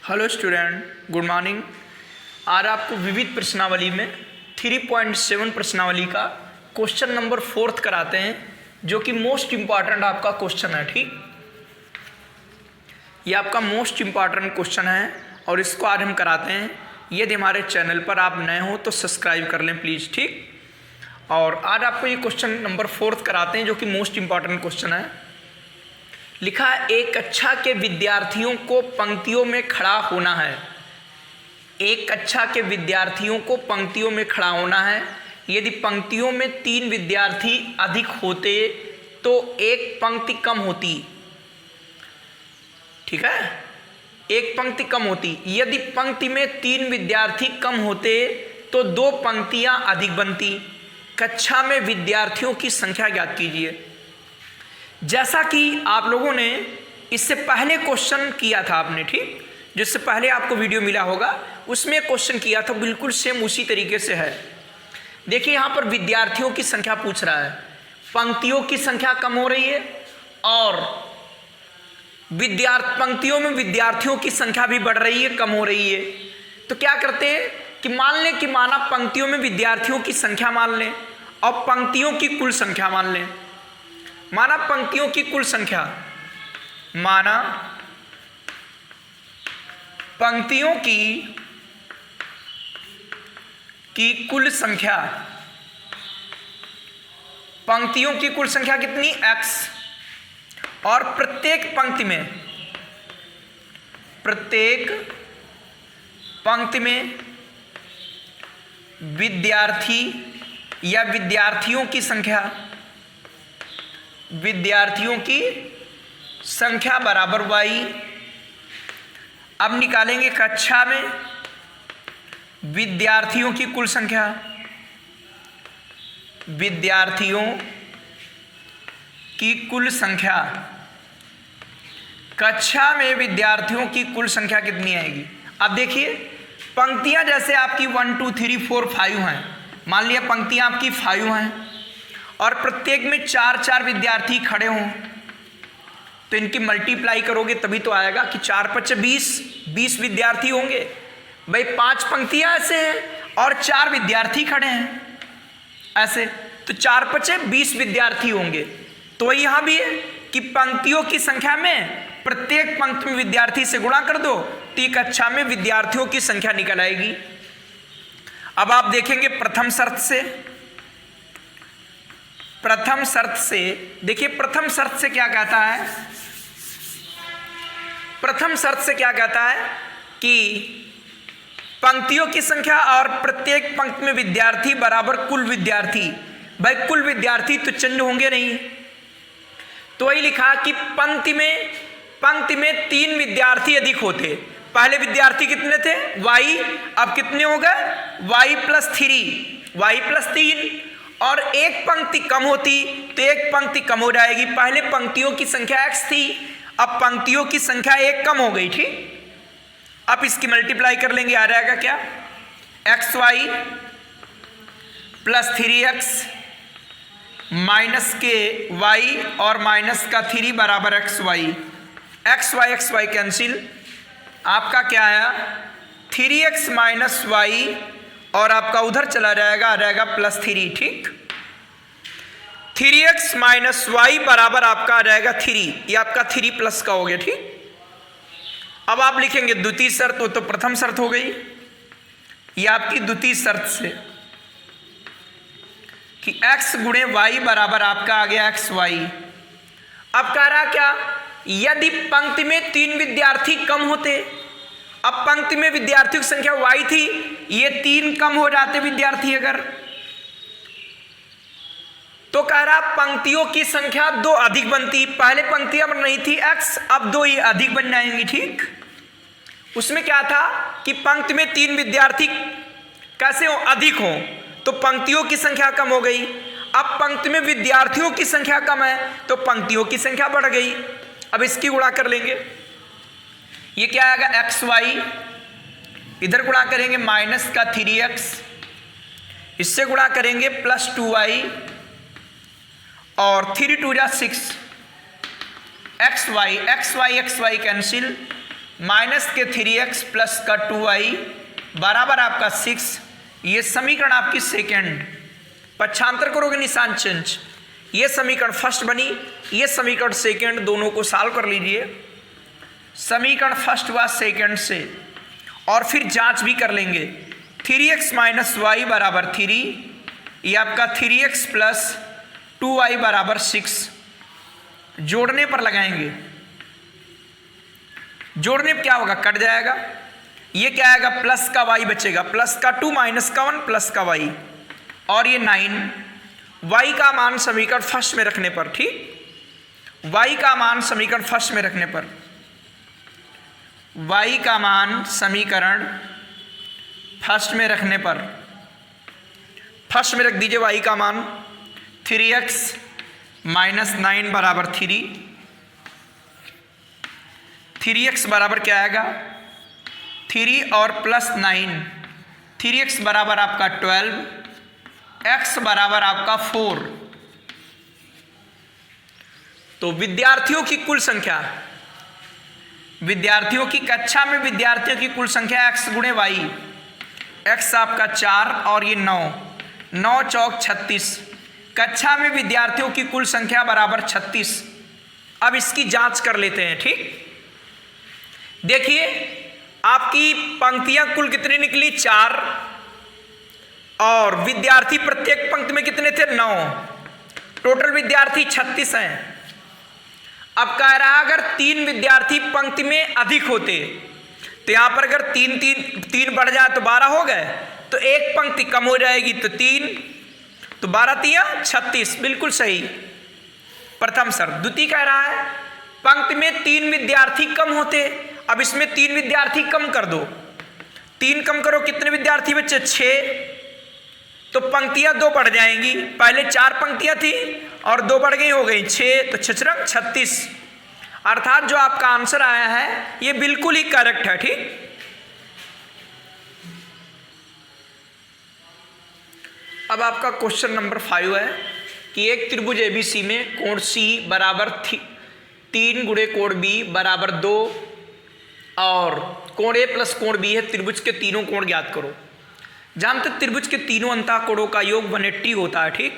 Hello student, good morning. आज आपको विविध प्रश्नावली में 3.7 प्रश्नावली का क्वेश्चन नंबर 4 कराते हैं, जो कि मोस्ट इम्पॉर्टेंट आपका क्वेश्चन है। ठीक, ये आपका मोस्ट इम्पॉर्टेंट क्वेश्चन है और इसको आज हम कराते हैं। यदि हमारे चैनल पर आप नए हो तो सब्सक्राइब कर लें प्लीज़। ठीक, और आज आपको ये क्वेश्चन नंबर 4 कराते हैं, जो कि मोस्ट इम्पॉर्टेंट क्वेश्चन है। लिखा है, एक कक्षा के विद्यार्थियों को पंक्तियों में खड़ा होना है। एक कक्षा के विद्यार्थियों को पंक्तियों में खड़ा होना है। यदि पंक्तियों में 3 विद्यार्थी अधिक होते तो एक पंक्ति कम होती। ठीक है, एक पंक्ति कम होती। यदि पंक्ति में 3 विद्यार्थी कम होते तो 2 पंक्तियां अधिक बनती। कक्षा में विद्यार्थियों की संख्या ज्ञात कीजिए। जैसा कि आप लोगों ने इससे पहले क्वेश्चन किया था आपने, ठीक, जिससे पहले आपको वीडियो मिला होगा उसमें क्वेश्चन किया था, बिल्कुल सेम उसी तरीके से है। देखिए यहाँ पर विद्यार्थियों की संख्या पूछ रहा है, पंक्तियों की संख्या कम हो रही है और पंक्तियों में विद्यार्थियों की संख्या भी बढ़ रही है, कम हो रही है। तो क्या करते हैं कि मान लें कि माना पंक्तियों में विद्यार्थियों की संख्या मान लें और पंक्तियों की कुल संख्या मान लें। माना पंक्तियों की कुल संख्या, माना पंक्तियों की कुल संख्या, पंक्तियों की कुल संख्या कितनी, x, और प्रत्येक पंक्ति में विद्यार्थी या विद्यार्थियों की संख्या बराबर y। अब निकालेंगे कक्षा में विद्यार्थियों की कुल संख्या, कक्षा में विद्यार्थियों की कुल संख्या कितनी आएगी। अब देखिए पंक्तियां जैसे आपकी 1 2 3 4 5 हैं, मान लिया पंक्तियां आपकी 5 हैं और प्रत्येक में 4 विद्यार्थी खड़े हों, तो इनकी मल्टीप्लाई करोगे तभी तो आएगा कि 4 × 5 = 20 विद्यार्थी होंगे। भाई 5 पंक्तियां ऐसे हैं और 4 विद्यार्थी खड़े हैं ऐसे, तो 4 × 20 विद्यार्थी होंगे। तो यहाँ भी है कि पंक्तियों की संख्या में प्रत्येक पंक्ति में विद्यार्थी से गुणा कर दो तो एक कक्षा में विद्यार्थियों की संख्या निकल आएगी। अब आप देखेंगे प्रथम शर्त से देखिए प्रथम शर्त से क्या कहता है। प्रथम शर्त से क्या कहता है कि पंक्तियों की संख्या और प्रत्येक पंक्ति में विद्यार्थी बराबर कुल विद्यार्थी। भाई कुल विद्यार्थी तो चंद होंगे नहीं, तो वही लिखा कि पंक्ति में 3 विद्यार्थी अधिक होते। पहले विद्यार्थी कितने थे, y, अब कितने हो गए, y + 3, और एक पंक्ति कम होती तो एक पंक्ति कम हो जाएगी। पहले पंक्तियों की संख्या x थी, अब पंक्तियों की संख्या 1 कम हो गई। ठीक, अब इसकी मल्टीप्लाई कर लेंगे, आ जाएगा क्या, xy + 3x - के y और माइनस का 3 बराबर xy। xy कैंसिल, आपका क्या आया 3x - y और आपका उधर चला जाएगा, आ जाएगा +3। ठीक, 3x - y बराबर आपका आ जाएगा 3, ये आपका 3 प्लस का हो गया। ठीक, अब आप लिखेंगे द्वितीय शर्त, वो तो प्रथम शर्त हो गई, ये आपकी द्वितीय शर्त से कि x × y बराबर आपका आ गया xy। अब कह रहा क्या, यदि पंक्ति में 3 विद्यार्थी कम होते, अब पंक्ति में विद्यार्थियों की संख्या y थी, ये 3 कम हो जाते विद्यार्थी अगर, तो कह रहा पंक्तियों की संख्या 2 अधिक बनती। पहले पंक्तियां बन रही थी x, अब 2 ये अधिक बन जाएंगी। ठीक, उसमें क्या था कि पंक्ति में 3 विद्यार्थी कैसे हो, अधिक हो, तो पंक्तियों की संख्या कम हो गई। अब पंक्ति में विद्यार्थियों की संख्या कम है तो पंक्तियों की संख्या बढ़ गई। अब इसकी गुणा कर लेंगे, ये क्या आएगा xy, इधर गुणा करेंगे -3x, इससे गुणा करेंगे +2y और 3 × 2 = 6, xy कैंसिल, माइनस के 3x प्लस का 2y बराबर आपका 6। ये समीकरण आपकी सेकेंड, पक्षांतर करोगे निशान चेंज। ये समीकरण फर्स्ट बनी, ये समीकरण सेकेंड, दोनों को सॉल्व कर लीजिए। समीकरण फर्स्ट व सेकेंड से, और फिर जांच भी कर लेंगे। 3x माइनस वाई बराबर 3, ये आपका 3x प्लस 2y बराबर 6। जोड़ने पर लगाएंगे, जोड़ने पर क्या होगा, कट जाएगा। ये क्या आएगा, प्लस का y बचेगा, प्लस का 2 माइनस का 1 प्लस का y, और ये 9। y का मान समीकरण फर्स्ट में रखने पर, ठीक, y का मान समीकरण फर्स्ट में रखने पर, y का मान समीकरण फर्स्ट में रखने पर, फर्स्ट में रख दीजिए y का मान। 3x माइनस 9 बराबर 3, 3x बराबर क्या आएगा, 3 और प्लस 9, 3x बराबर आपका 12, x बराबर आपका 4। तो विद्यार्थियों की कुल संख्या, विद्यार्थियों की कक्षा में विद्यार्थियों की कुल संख्या x गुणे y, x आपका 4 और ये 9, 9 चौक 36। कक्षा में विद्यार्थियों की कुल संख्या बराबर 36। अब इसकी जांच कर लेते हैं, ठीक। देखिए आपकी पंक्तियां कुल कितनी निकली, 4, और विद्यार्थी प्रत्येक पंक्ति में कितने थे, 9। टोटल विद्यार्थी 36 हैं। अब कह रहा अगर 3 विद्यार्थी पंक्ति में अधिक होते, तो यहां पर अगर 3 बढ़ जाए तो 12 हो गए, तो एक पंक्ति कम हो जाएगी तो 3, तो 12 तिया 36, बिल्कुल सही। प्रथम शर्त। द्वितीय कह रहा है पंक्ति में 3 विद्यार्थी कम होते, अब इसमें 3 विद्यार्थी कम कर दो, 3 कम करो, कितने विद्यार्थी बच्चे, 6, तो पंक्तियां 2 बढ़ जाएंगी। पहले 4 पंक्तियां थी और 2 बढ़ गई, हो गई 6, तो 6 36। अर्थात जो आपका आंसर आया है ये बिल्कुल ही करेक्ट है, ठीक। अब आपका क्वेश्चन नंबर 5 है कि एक त्रिभुज एबीसी में कोण सी बराबर 3 गुणे कोण बी बराबर 2 और कोण ए प्लस कोण बी है। त्रिभुज के तीनों कोण ज्ञात करो। जानते त्रिभुज के तीनों अंतः कोणों का योग 180 होता है, ठीक।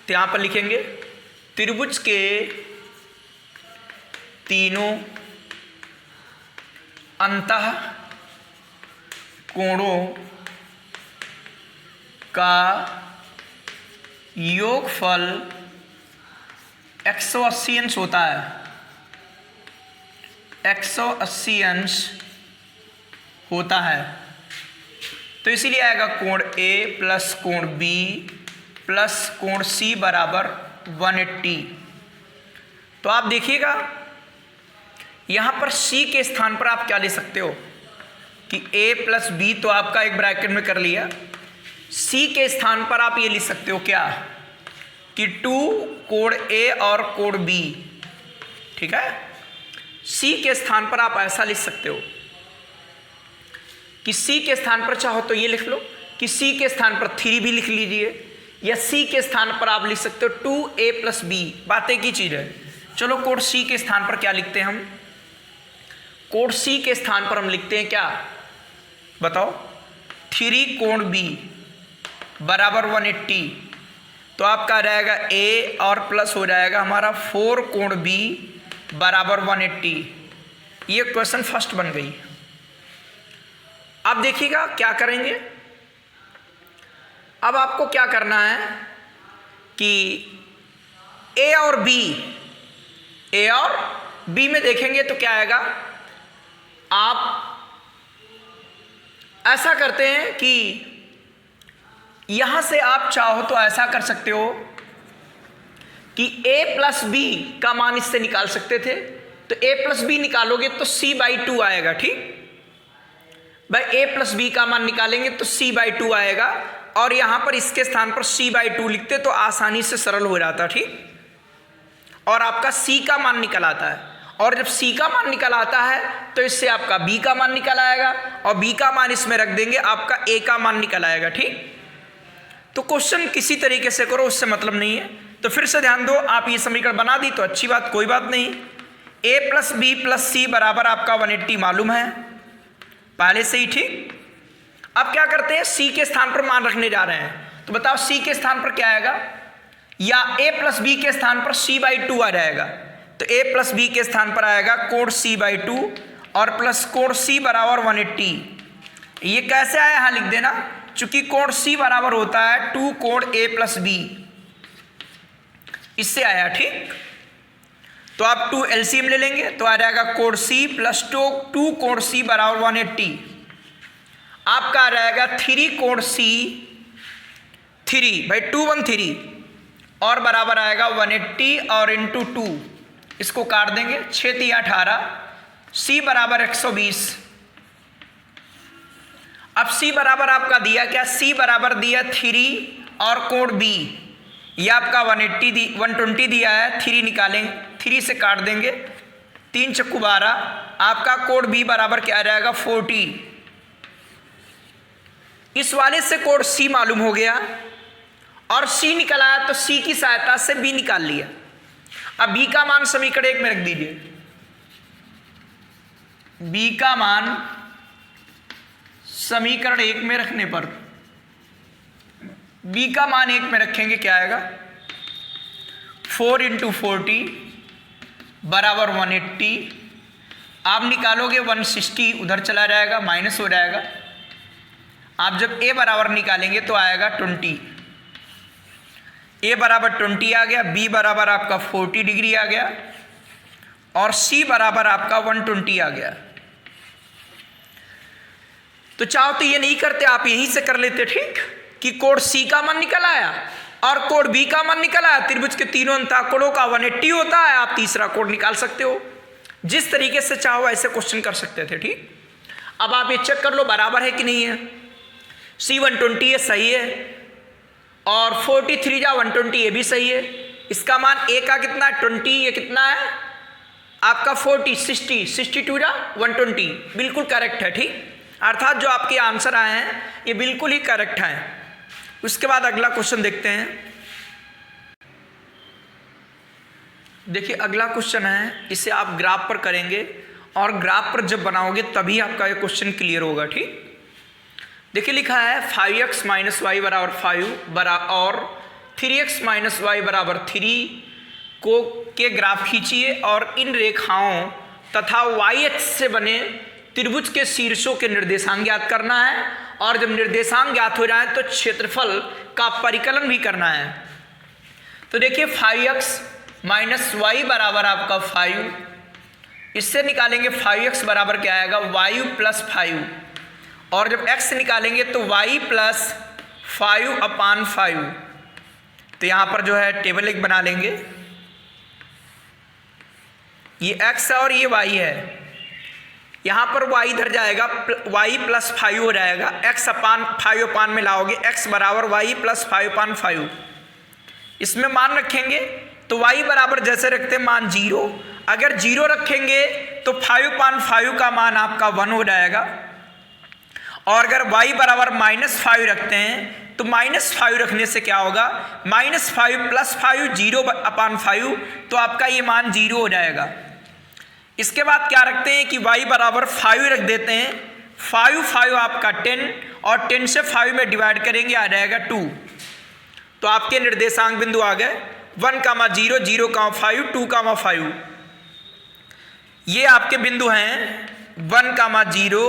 तो यहां पर लिखेंगे त्रिभुज के तीनों अंतः कोणों का योगफल 180 अंश होता है, 180 अंश होता है। तो इसीलिए आएगा कोण ए प्लस कोण बी प्लस कोण सी बराबर 180। तो आप देखिएगा यहां पर सी के स्थान पर आप क्या ले सकते हो कि ए प्लस बी, तो आपका एक ब्रैकेट में कर लिया। सी के स्थान पर आप ये लिख सकते हो क्या कि 2 कोण ए और कोण बी, ठीक है। सी के स्थान पर आप ऐसा लिख सकते हो कि सी के स्थान पर चाहो तो ये लिख लो कि सी के स्थान पर 3 भी लिख लीजिए, या सी के स्थान पर आप लिख सकते हो 2a प्लस बी, बातें की चीज है। चलो कोण सी के स्थान पर क्या लिखते हैं हम, कोण सी के स्थान पर हम लिखते हैं क्या बताओ, 3 कोण बी बराबर 180। तो आपका रहेगा a और प्लस हो जाएगा हमारा 4 कोण बी बराबर 180। ये क्वेश्चन फर्स्ट बन गई। अब देखिएगा क्या करेंगे। अब आपको क्या करना है कि ए और बी में देखेंगे तो क्या आएगा। आप ऐसा करते हैं कि यहां से आप चाहो तो ऐसा कर सकते हो कि a प्लस बी का मान इससे निकाल सकते थे, तो a प्लस बी निकालोगे तो c/2 आएगा, ठीक। भाई a प्लस बी का मान निकालेंगे तो c/2 आएगा, और यहां पर इसके स्थान पर c/2 लिखते तो आसानी से सरल हो जाता, ठीक। और आपका c का मान निकल आता है, और जब c का मान निकल आता है तो इससे आपका b का मान निकल आएगा, और b का मान इसमें रख देंगे, आपका a का मान निकल आएगा, ठीक। तो क्वेश्चन किसी तरीके से करो, उससे मतलब नहीं है। तो फिर से ध्यान दो, आप ये समीकरण बना दी तो अच्छी बात, कोई बात नहीं। a प्लस बी प्लस सी बराबर आपका 180 मालूम है पहले से ही, ठीक। अब क्या करते हैं, c के स्थान पर मान रखने जा रहे हैं, तो बताओ c के स्थान पर क्या आएगा, या a प्लस बी के स्थान पर c/2 आ जाएगा, तो a प्लस बी के स्थान पर आएगा कोण c/2 और प्लस कोण c बराबर 180। ये कैसे आया यहाँ लिख देना, चूंकि कोण c बराबर होता है 2 कोण a प्लस बी, इससे आया, ठीक। तो आप 2 एलसीएम ले लेंगे तो आ जाएगा कोण c प्लस 2 कोण c बराबर 180। आपका आ जाएगा 3 कोण c 3/213 और बराबर आएगा 180 और इंटू 2, इसको काट देंगे, 6 3 18, c बराबर 120। अब c बराबर आपका दिया क्या, c बराबर दिया 3 और कोण b, ये आपका 120 दिया है, 3 निकालेंगे, 3 से काट देंगे, 3 चक्कू 12, आपका कोण b बराबर क्या आ जाएगा 40। इस वाले से कोण c मालूम हो गया और c निकल आया, तो c की सहायता से b निकाल लिया। अब b का मान समीकरण 1 में रख दीजिए, b का मान समीकरण 1 में रखने पर b का मान 1 में रखेंगे, क्या आएगा 4 × 40 बराबर 180। आप निकालोगे 160 उधर चला जाएगा, माइनस हो जाएगा। आप जब a बराबर निकालेंगे तो आएगा 20, a बराबर 20 आ गया, b बराबर आपका 40 डिग्री आ गया और c बराबर आपका 120 आ गया। तो चाहो तो ये नहीं करते, आप यहीं से कर लेते, ठीक, कि कोण c का मान निकल आया और कोण b का मान निकल आया, त्रिभुज के तीनों अंतःकोणों का 180 होता है, आप तीसरा कोण निकाल सकते हो। जिस तरीके से चाहो ऐसे क्वेश्चन कर सकते थे, ठीक। अब आप ये चेक कर लो बराबर है कि नहीं है, c 120 है, सही है, और 43 जा 120 ये भी सही है। इसका मान a का कितना है 20, ये कितना है आपका 40, 62 जा 120, बिल्कुल करेक्ट है, ठीक। अर्थात जो आपके आंसर आए हैं ये बिल्कुल ही करेक्ट हैं। उसके बाद अगला क्वेश्चन देखते हैं। देखिए अगला क्वेश्चन है, इसे आप ग्राफ पर करेंगे और ग्राफ पर जब बनाओगे तभी आपका ये क्वेश्चन क्लियर होगा, ठीक। देखिए लिखा है 5x माइनस वाई बराबर 5 और 3x माइनस वाई बराबर 3 को के ग्राफ खींचिए और इन रेखाओं तथा y अक्ष से बने त्रिभुज के शीर्षों के निर्देशांक ज्ञात करना है, और जब निर्देशांक ज्ञात हो जाए तो क्षेत्रफल का परिकलन भी करना है। तो देखिए 5x माइनस वाई बराबर आपका 5, इससे निकालेंगे 5x बराबर क्या आएगा y प्लस 5, और जब x निकालेंगे तो y प्लस 5/5। तो यहाँ पर जो है टेबल एक बना लेंगे, ये x है और ये y है, यहाँ पर y इधर जाएगा, y प्लस 5 हो जाएगा, x अपान 5 में लाओगे, x बराबर y प्लस 5/5। इसमें मान रखेंगे तो y बराबर जैसे रखते हैं मान 0, अगर 0 रखेंगे तो 5/5 का मान आपका 1 हो जाएगा, और अगर y बराबर -5 रखते हैं तो -5 रखने से क्या होगा, -5 प्लस 5 0/5, तो आपका ये मान 0 हो जाएगा। इसके बाद क्या रखते हैं कि y बराबर 5 रख देते हैं, 5 आपका 10 और 10 से 5 में डिवाइड करेंगे आ जाएगा 2। तो आपके निर्देशांक बिंदु आ गए 1, 0, 0, 5, 2, 5। ये आपके बिंदु हैं 1, 0,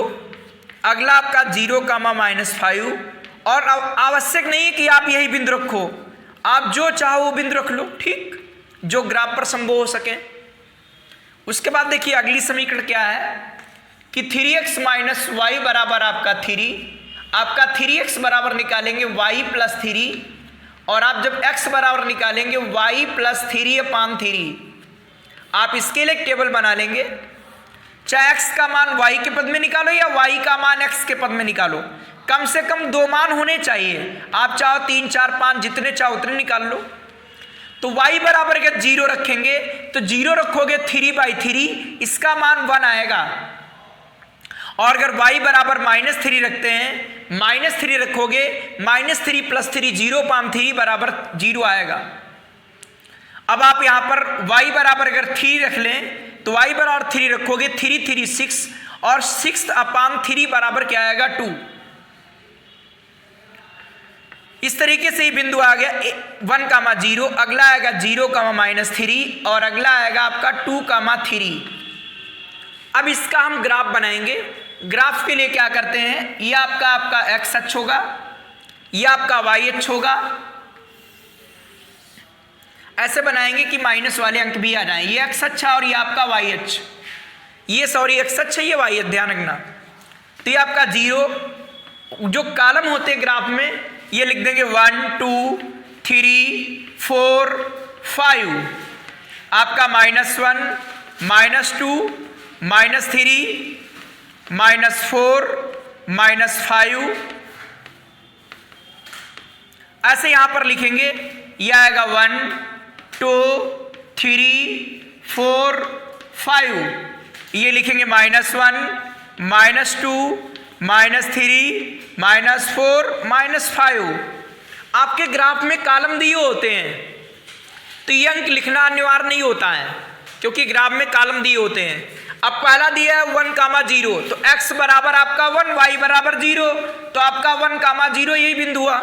अगला आपका 0, -5, और आवश्यक नहीं है कि आप यही बिंदु रखो, आप जो चाहो वो बिंदु रख लो, ठीक, जो ग्राफ पर संभव हो सके। उसके बाद देखिए अगली समीकरण क्या है कि 3x माइनस वाई बराबर आपका 3, आपका 3x बराबर निकालेंगे y प्लस 3, और आप जब x बराबर निकालेंगे y प्लस 3/3। आप इसके लिए एक टेबल बना लेंगे, चाहे x का मान y के पद में निकालो या y का मान x के पद में निकालो, कम से कम 2 मान होने चाहिए। आप चाहो 3, 4, 5 जितने चाहो उतने निकाल लो। तो y बराबर अगर 0 रखेंगे तो 0 रखोगे 3/3, इसका मान 1 आएगा, और अगर y बराबर -3 रखते हैं, -3 रखोगे, -3 प्लस 3 0/3 बराबर 0 आएगा। अब आप यहाँ पर y बराबर अगर 3 रख लें तो y बराबर 3 रखोगे, 3 3 6 और 6/3 बराबर क्या आएगा 2। इस तरीके से ही बिंदु आ गया 1,0, अगला आएगा 0,-3 और अगला आएगा आपका 2,3। अब इसका हम ग्राफ बनाएंगे। ग्राफ के लिए क्या करते हैं, ये आपका x अक्ष होगा, ये आपका y अक्ष होगा। ऐसे बनाएंगे कि माइनस वाले अंक भी आ जाएं। ये x अक्ष और ये आपका y अक्ष, ये सॉरी x अक्ष है, ये y अक्ष, ध्यान रखना। तो ये आपका 0, जो कॉलम होते हैं ग्राफ में ये लिख देंगे 1 2 3 4 5, आपका -1 -2 -3 -4 -5, ऐसे यहां पर लिखेंगे। यह आएगा 1 2 3 4 5, ये लिखेंगे -1 -2 -3 -4 -5। आपके ग्राफ में कॉलम दिए होते हैं तो ये अंक लिखना अनिवार्य नहीं होता है, क्योंकि ग्राफ में कॉलम दिए होते हैं। अब पहला दिया है 1,0, तो x बराबर आपका 1, y बराबर 0, तो आपका 1,0 यही बिंदु हुआ।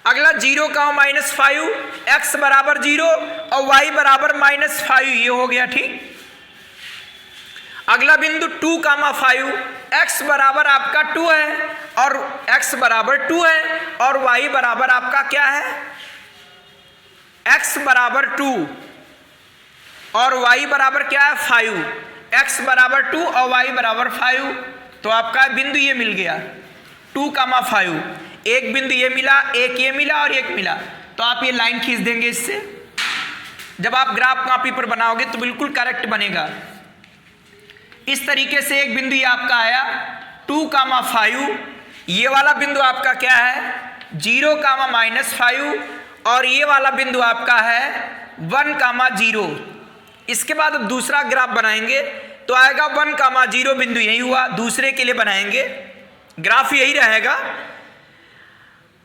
अगला 0,-5, x बराबर 0 और y बराबर -5, ये हो गया, ठीक। अगला बिंदु 2,5, x बराबर आपका 2 है और x बराबर 2 है और y बराबर आपका क्या है, x बराबर 2 और y बराबर क्या है 5, x बराबर 2 और y बराबर 5, तो आपका बिंदु ये मिल गया 2,5। एक बिंदु ये मिला, एक ये मिला और एक मिला, तो आप ये लाइन खींच देंगे इससे। जब आप ग्राफ कॉपी पर बनाओगे तो बिल्कुल करेक्ट बनेगा। इस तरीके से एक बिंदु ये आपका आया 2,5, ये वाला बिंदु आपका क्या है 0,-5 और ये वाला बिंदु आपका है 1,0। इसके बाद अब दूसरा ग्राफ बनाएंगे तो आएगा 1,0 बिंदु यही हुआ। दूसरे के लिए बनाएंगे ग्राफ यही रहेगा।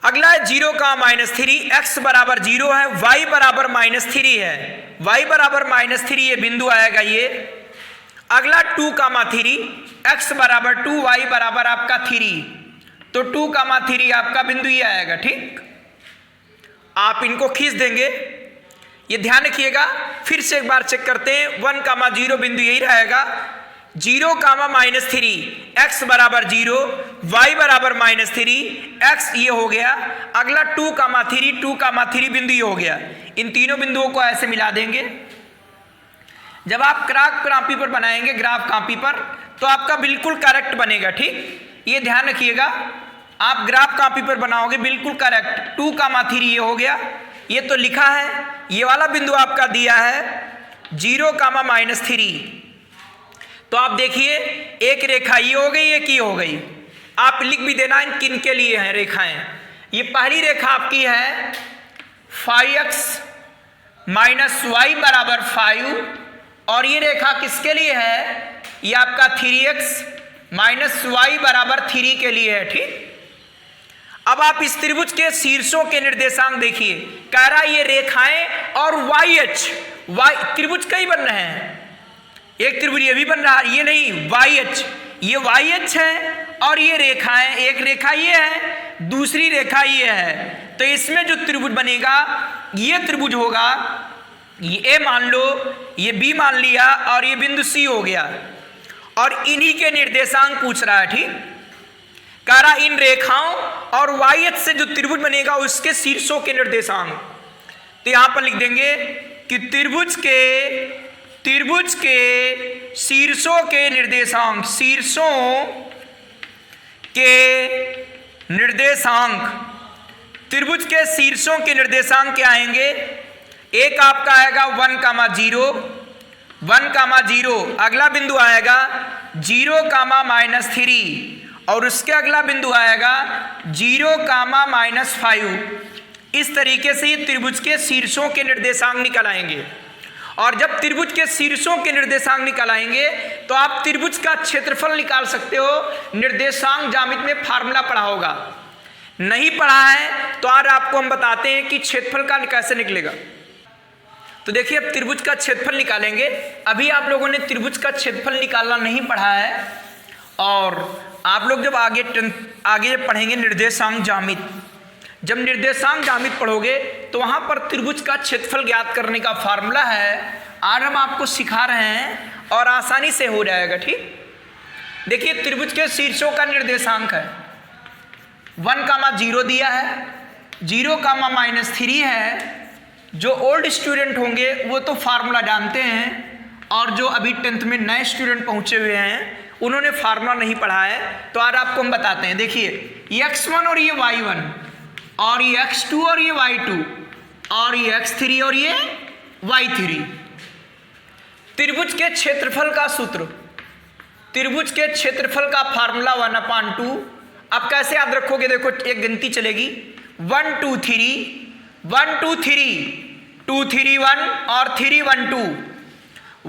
अगला है 0,-3, x बराबर 0 है, y बराबर -3 है, y बराबर -3 ये बिंदु आएगा ये। अगला 2,3, x बराबर 2, y बराबर आपका 3, तो 2,3 आपका बिंदु ये आएगा, ठीक। आप इनको खींच देंगे, ये ध्यान रखिएगा। फिर से एक बार चेक करते हैं, 1,0 बिंदु यही रहेगा, 0,-3, x बराबर 0, y बराबर -3, x ये हो गया। अगला 2,3 बिंदु ये हो गया। इन तीनों बिंदुओं को ऐसे मिला देंगे। जब आप ग्राफ कॉपी पर बनाएंगे, ग्राफ कॉपी पर, तो आपका बिल्कुल करेक्ट बनेगा, ठीक। ये ध्यान रखिएगा, आप ग्राफ कॉपी पर बनाओगे बिल्कुल करेक्ट। 2,3 ये हो गया, ये तो लिखा है। ये वाला बिंदु आपका दिया है 0,-3, तो आप देखिए एक रेखा ये हो गई, एक ये हो गई। आप लिख भी देना इन किन के लिए हैं रेखाएं। ये पहली रेखा आपकी है 5x - y बराबर 5 और ये रेखा किसके लिए है, ये आपका 3x - y बराबर 3 के लिए है, ठीक। अब आप इस त्रिभुज के शीर्षों के निर्देशांक देखिए। कह रहा है ये रेखाएं और y अक्ष, त्रिभुज कई बन रहे हैं, एक त्रिभुज ये भी बन रहा है, ये नहीं y अक्ष, ये y अक्ष है और ये रेखाएं, एक रेखा ये है, दूसरी रेखा ये है। तो इसमें जो त्रिभुज बनेगा ये त्रिभुज होगा, ये A मान लो, ये B मान लिया और ये बिंदु C हो गया और इन्हीं के निर्देशांक पूछ रहा है, ठीक। कह रहा इन रेखाओं और y अक्ष से जो त्रिभुज बनेगा उसके शीर्षों के निर्देशांक। तो यहां पर लिख देंगे कि त्रिभुज के शीर्षों के निर्देशांक, शीर्षों के निर्देशांक, त्रिभुज के शीर्षों के निर्देशांक क्या आएंगे। एक आपका आएगा 1,0, अगला बिंदु आएगा 0,-3 और उसके अगला बिंदु आएगा 0,-5। इस तरीके से ये त्रिभुज के शीर्षों के निर्देशांक निकल आएंगे। और जब त्रिभुज के शीर्षों के निर्देशांक निकल आएंगे तो आप त्रिभुज का क्षेत्रफल निकाल सकते हो। निर्देशांक ज्यामिति में फार्मूला पढ़ा होगा, नहीं पढ़ा है तो आज आपको हम बताते हैं कि क्षेत्रफल का कैसे निकलेगा। तो देखिए अब त्रिभुज का क्षेत्रफल निकालेंगे। अभी आप लोगों ने त्रिभुज का क्षेत्रफल निकालना नहीं पढ़ा है, और आप लोग जब आगे पढ़ेंगे निर्देशांक ज्यामिति, जब निर्देशांक ज्यामिति पढ़ोगे तो वहाँ पर त्रिभुज का क्षेत्रफल ज्ञात करने का फार्मूला है, आज हम आपको सिखा रहे हैं और आसानी से हो जाएगा। ठीक, देखिए त्रिभुज के शीर्षों का निर्देशांक है 1,0 दिया है, 0,-3 है। जो ओल्ड स्टूडेंट होंगे वो तो फार्मूला जानते हैं, और जो अभी 10th में नए स्टूडेंट पहुंचे हुए हैं उन्होंने फार्मूला नहीं पढ़ा है, तो आज आपको हम बताते हैं। देखिए ये x1 और ये y1, और ये x2 और ये y2, और ये x3 और ये y3। त्रिभुज के क्षेत्रफल का सूत्र, त्रिभुज के क्षेत्रफल का फार्मूला 1/2। अब कैसे याद रखोगे, देखो एक गिनती चलेगी 1 2 3, 1 2 3, 2 3 1 और 3 1 2,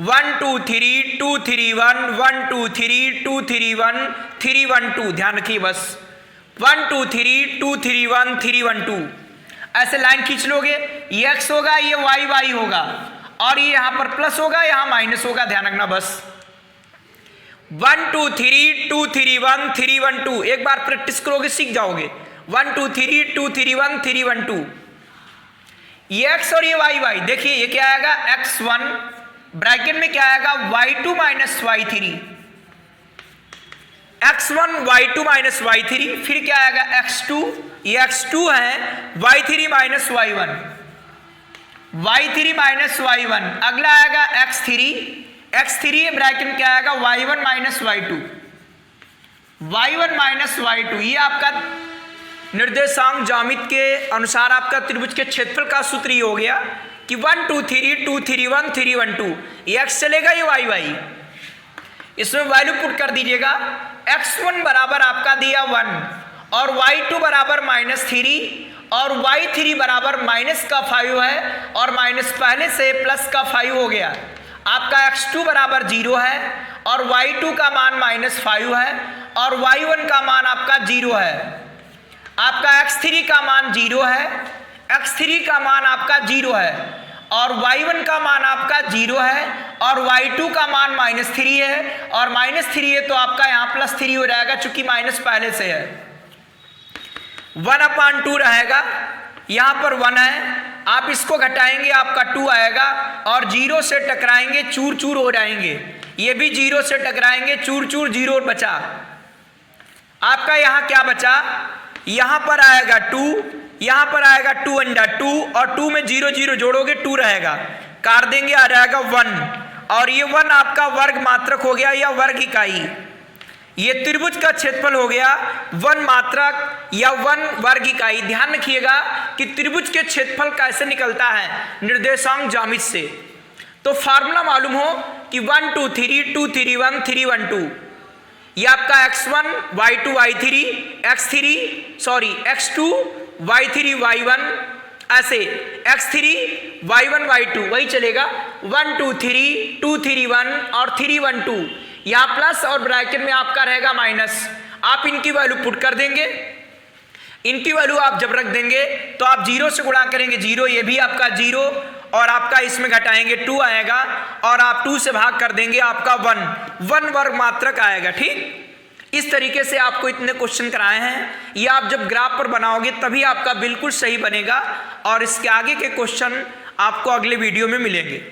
1 2 3 2 3 1, 1 2 3 2 3 1 3 1 2। ध्यान रखिए बस 1 2 3 2 3 1 3 1 2। ऐसे लाइन खींच लोगे, ये x होगा, ये y होगा, और ये यहाँ पर प्लस होगा, यहाँ माइनस होगा। ध्यान रखना बस 1 2 3 2 3 1 3 1 2। एक बार प्रैक्टिस करोगे सीख जाओगे। 1 2 3 2 3 1 3 1 2। ये x और ये y। देखिए ये क्या आएगा x1, ब्रैकेट में क्या आएगा y2 minus y3, x1 y2 minus y3। फिर क्या आएगा x2, ये x2 है, y3 minus y1, y3 minus y1। अगला आएगा x3 ब्रैकेट में क्या आएगा y1 minus y2, y1 minus y2। ये आपका निर्देशांक ज्यामिति के अनुसार आपका त्रिभुज के क्षेत्रफल का सूत्र ये हो गया कि 1 2 3 2 3 1 3 1 2। ये x चलेगा, ये y। इसमें वैल्यू पुट कर दीजिएगा। x1 बराबर आपका दिया 1, और y2 बराबर -3, और y3 बराबर माइनस का 5 है, और माइनस पहले से प्लस का 5 हो गया। आपका x2 बराबर 0 है, और y2 का मान -5 है, और y1 का मान आपका 0 है। आपका x3 का मान 0 है, x3 का मान आपका 0 है, और y1 का मान आपका 0 है, और y2 का मान -3 है, और -3 है तो आपका यहाँ +3 हो जाएगा, चूंकि माइनस पहले से है। 1/2 रहेगा, यहाँ पर 1 है, आप इसको घटाएंगे आपका 2 आएगा, और 0 से टकराएंगे चूर चूर हो जाएंगे। ये भी 0 से टकराएंगे चूर चूर, 0 बचा। आपका यहाँ क्या बचा, यहाँ पर आएगा 2, यहाँ पर आएगा 2/2, और 2 में 0 0 जोड़ोगे 2 रहेगा, काट देंगे आ जाएगा 1, और ये 1 आपका वर्ग मात्रक हो गया या वर्ग इकाई। ये त्रिभुज का क्षेत्रफल हो गया 1 मात्रक या 1 वर्ग इकाई। ध्यान रखिएगा कि त्रिभुज के क्षेत्रफल कैसे निकलता है निर्देशांक ज्यामिति से। तो फार्मूला मालूम हो कि 1 2 3 2 3 1 3 1 2। ये आपका x1 y2 y3, x2 y3 y1, ऐसे x3 y1 y2 वही चलेगा 1 2 3 2 3 1 और 3 1 2। यहाँ प्लस और ब्रैकेट में आपका रहेगा माइनस। आप इनकी वैल्यू पुट कर देंगे, इनकी वैल्यू आप जब रख देंगे तो आप 0 से गुणा करेंगे 0, ये भी आपका 0, और आपका इसमें घटाएंगे 2 आएगा, और आप 2 से भाग कर देंगे आपका 1 वर्ग मात्रक आएगा। ठीक, इस तरीके से आपको इतने क्वेश्चन कराए हैं। ये आप जब ग्राफ पर बनाओगे तभी आपका बिल्कुल सही बनेगा, और इसके आगे के क्वेश्चन आपको अगले वीडियो में मिलेंगे।